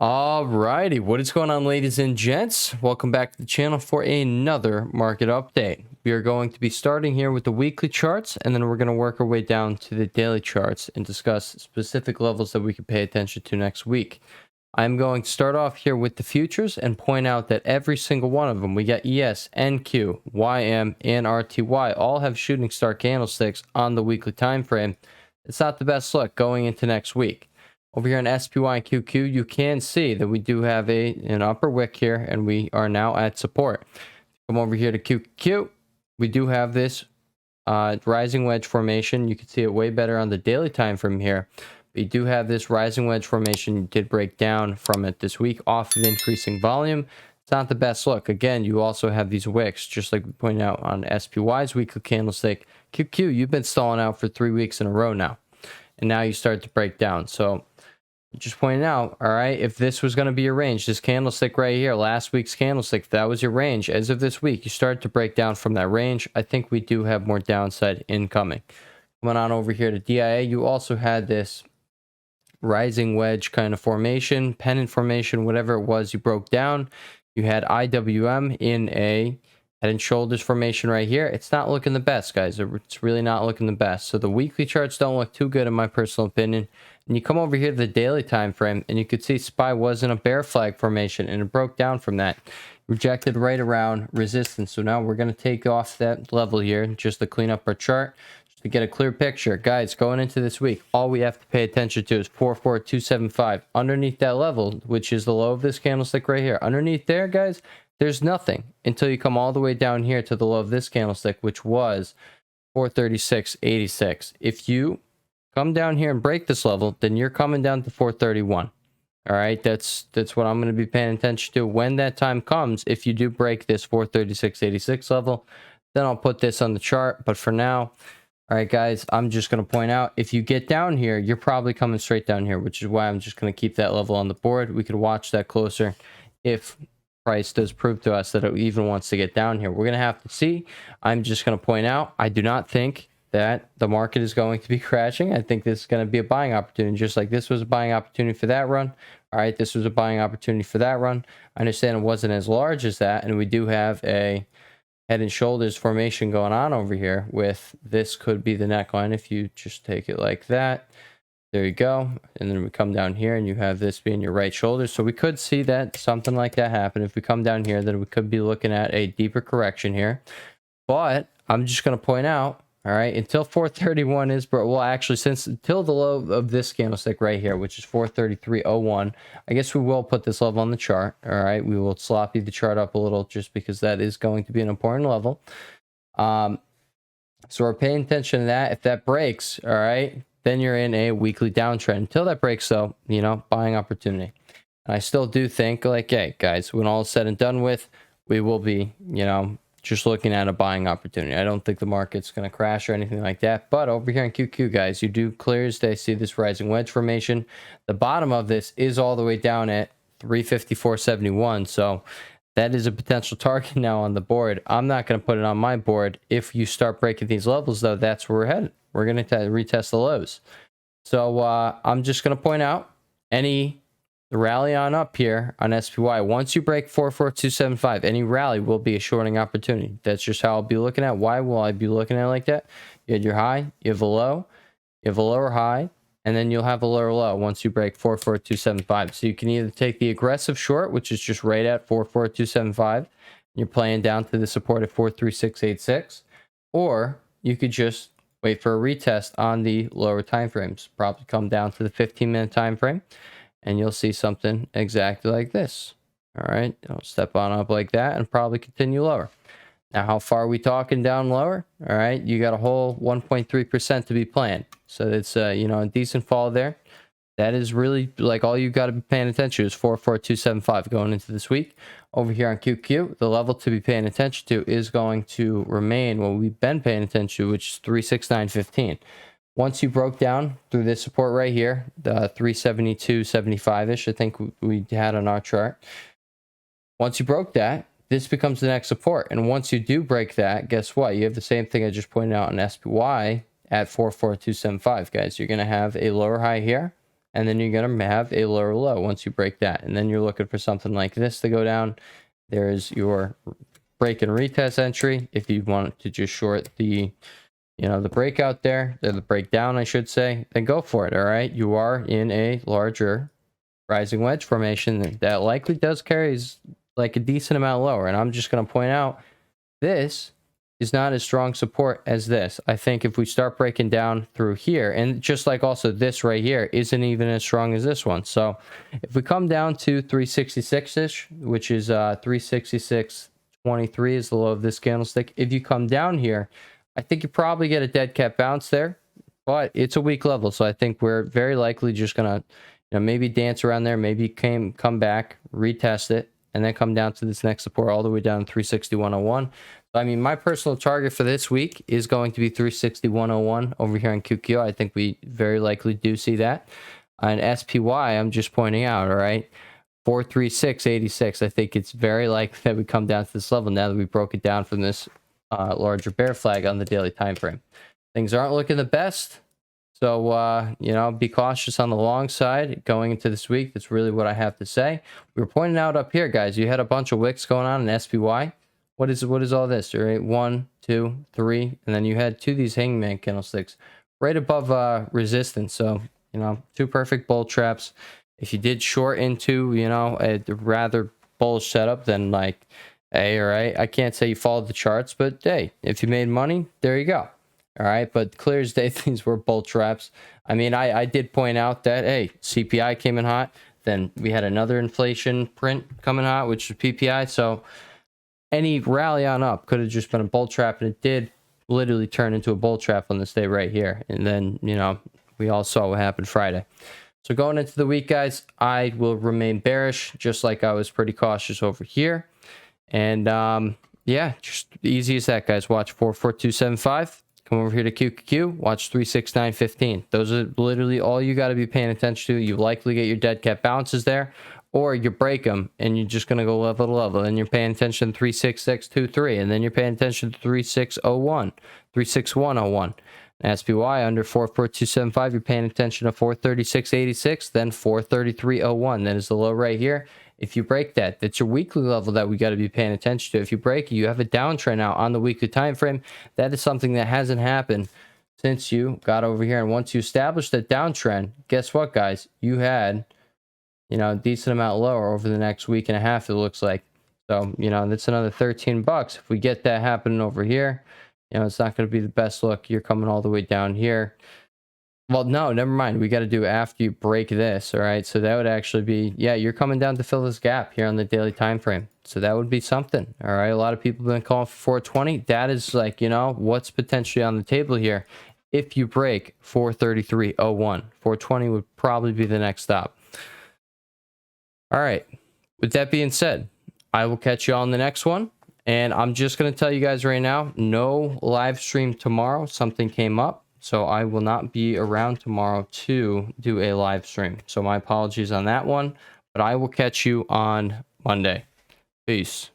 Alrighty, what is going on, ladies and gents? Welcome back to the channel for another market update. We are going to be starting here with the weekly charts, and then we're going to work our way down to the daily charts and discuss specific levels that we can pay attention to next week. I'm going to start off here with the futures and point out that every single one of them, we got ES, NQ, YM, and RTY, all have shooting star candlesticks on the weekly time frame. It's not the best look going into next week. Over here on SPY and QQ, you can see that we do have an upper wick here, and we are now at support. Come over here to QQQ. We do have this rising wedge formation. You can see it way better on the daily time frame here. We do have this rising wedge formation. You did break down from it this week off of increasing volume. It's not the best look. Again, you also have these wicks, just like we pointed out on SPY's weekly candlestick. QQ, you've been stalling out for 3 weeks in a row now, and now you start to break down. So just pointing out, all right, if this was going to be your range, this candlestick right here, last week's candlestick, if that was your range, as of this week, you start to break down from that range. I think we do have more downside incoming. Coming on over here to DIA, you also had this rising wedge kind of formation, pennant formation, whatever it was, you broke down. You had IWM in a head and shoulders formation right here. It's not looking the best, guys. It's really not looking the best. So the weekly charts don't look too good in my personal opinion. And you come over here to the daily time frame, and you could see SPY was in a bear flag formation, and it broke down from that. Rejected right around resistance. So now we're going to take off that level here just to clean up our chart, just to get a clear picture. Guys, going into this week, all we have to pay attention to is 44275. Underneath that level, which is the low of this candlestick right here. Underneath there, guys, there's nothing until you come all the way down here to the low of this candlestick, which was 436.86. If you come down here and break this level, then you're coming down to 431. All right, that's what I'm going to be paying attention to when that time comes. If you do break this 436.86 level, then I'll put this on the chart. But for now, all right, guys, I'm just going to point out, if you get down here, you're probably coming straight down here, which is why I'm just going to keep that level on the board. We could watch that closer if price does prove to us that it even wants to get down here. We're going to have to see. I'm just going to point out, I do not think that the market is going to be crashing. I think this is going to be a buying opportunity, just like this was a buying opportunity for that run. All right, this was a buying opportunity for that run. I understand it wasn't as large as that, and we do have a head and shoulders formation going on over here with this could be the neckline if you just take it like that. There you go. And then we come down here and you have this being your right shoulder. So we could see that something like that happen. If we come down here, then we could be looking at a deeper correction here. But I'm just going to point out, all right, until 431 is, well, actually, until the low of this candlestick right here, which is 433.01, I guess we will put this level on the chart. All right, we will sloppy the chart up a little just because that is going to be an important level. So we're paying attention to that. If that breaks, all right, then you're in a weekly downtrend. Until that breaks, though, you know, buying opportunity. And I still do think, like, hey, guys, when all is said and done with, we will be, you know, just looking at a buying opportunity. I don't think the market's going to crash or anything like that. But over here in QQ, guys, you do clear as day see this rising wedge formation. The bottom of this is all the way down at 354.71. So that is a potential target now on the board. I'm not going to put it on my board. If you start breaking these levels, though, that's where we're headed. We're going to retest the lows. So I'm just going to point out any rally on up here on SPY. Once you break 44275, any rally will be a shorting opportunity. That's just how I'll be looking at. Why will I be looking at it like that? You had your high, you have a low, you have a lower high, and then you'll have a lower low once you break 44275. So you can either take the aggressive short, which is just right at 44275, you're playing down to the support at 43686, or you could just wait for a retest on the lower time frames. Probably come down to the 15-minute time frame, and you'll see something exactly like this. All right, I'll step on up like that and probably continue lower. Now, how far are we talking down lower? All right, you got a whole 1.3% to be planned. So it's, you know, a decent fall there. That is really, like, all you got to be paying attention to is 44275 going into this week. Over here on QQ, the level to be paying attention to is going to remain what we've been paying attention to, which is 36915. Once you broke down through this support right here, the 372.75-ish, I think we had on our chart. Once you broke that, this becomes the next support. And once you do break that, guess what? You have the same thing I just pointed out in SPY at 44275, guys. You're going to have a lower high here, and then you're going to have a lower low once you break that. And then you're looking for something like this to go down. There's your break and retest entry if you want to just short the, you know, the breakout there, the breakdown, I should say, then go for it. All right, you are in a larger rising wedge formation that likely does carries like a decent amount lower. And I'm just going to point out this is not as strong support as this. I think if we start breaking down through here, and just like also this right here isn't even as strong as this one. So if we come down to 366-ish, which is 366.23 is the low of this candlestick. If you come down here, I think you probably get a dead cat bounce there, but it's a weak level. So I think we're very likely just going to, you know, maybe dance around there, maybe come back, retest it, and then come down to this next support all the way down to 361.01. I mean, my personal target for this week is going to be 361.01 over here on QQ. I think we very likely do see that. On SPY, I'm just pointing out, all right, 436.86. I think it's very likely that we come down to this level now that we broke it down from this larger bear flag on the daily time frame. Things aren't looking the best. So, you know, be cautious on the long side going into this week. That's really what I have to say. We were pointing out up here, guys, you had a bunch of wicks going on in SPY. What is all this? All right, 1, 2, 3, and then you had 2 of these hangman candlesticks right above resistance. So, you know, 2 perfect bull traps. If you did short into, you know, a rather bullish setup, then like, hey, all right, I can't say you followed the charts, but hey, if you made money, there you go. All right, but clear as day, these were bull traps. I mean, I did point out that, hey, CPI came in hot. Then we had another inflation print coming hot, which was PPI. So any rally on up could have just been a bull trap, and it did literally turn into a bull trap on this day right here. And then, you know, we all saw what happened Friday. So going into the week, guys, I will remain bearish, just like I was pretty cautious over here. And yeah, just easy as that, guys. Watch 44275. Come over here to QQQ. Watch 36915. Those are literally all you got to be paying attention to. You likely get your dead cat bounces there, or you break them and you're just going to go level to level. And you're paying attention to 36623, and then you're paying attention to 3601, 36101. SPY under 44275, you're paying attention to 436.86, then 433.01. That is the low right here. If you break that, that's your weekly level that we got to be paying attention to. If you break it, you have a downtrend now on the weekly time frame. That is something that hasn't happened since you got over here. And once you establish that downtrend, guess what, guys? You had, you know, a decent amount lower over the next week and a half, it looks like. So, you know, that's another 13 bucks. If we get that happening over here, you know, it's not going to be the best look. You're coming all the way down here. Well, no, never mind. We got to do after you break this. All right. So that would actually be, yeah, you're coming down to fill this gap here on the daily time frame. So that would be something. All right. A lot of people have been calling for 420. That is like, you know, what's potentially on the table here. If you break 433.01, 420 would probably be the next stop. All right. With that being said, I will catch you all in the next one. And I'm just going to tell you guys right now, no live stream tomorrow. Something came up. So I will not be around tomorrow to do a live stream. So my apologies on that one. But I will catch you on Monday. Peace.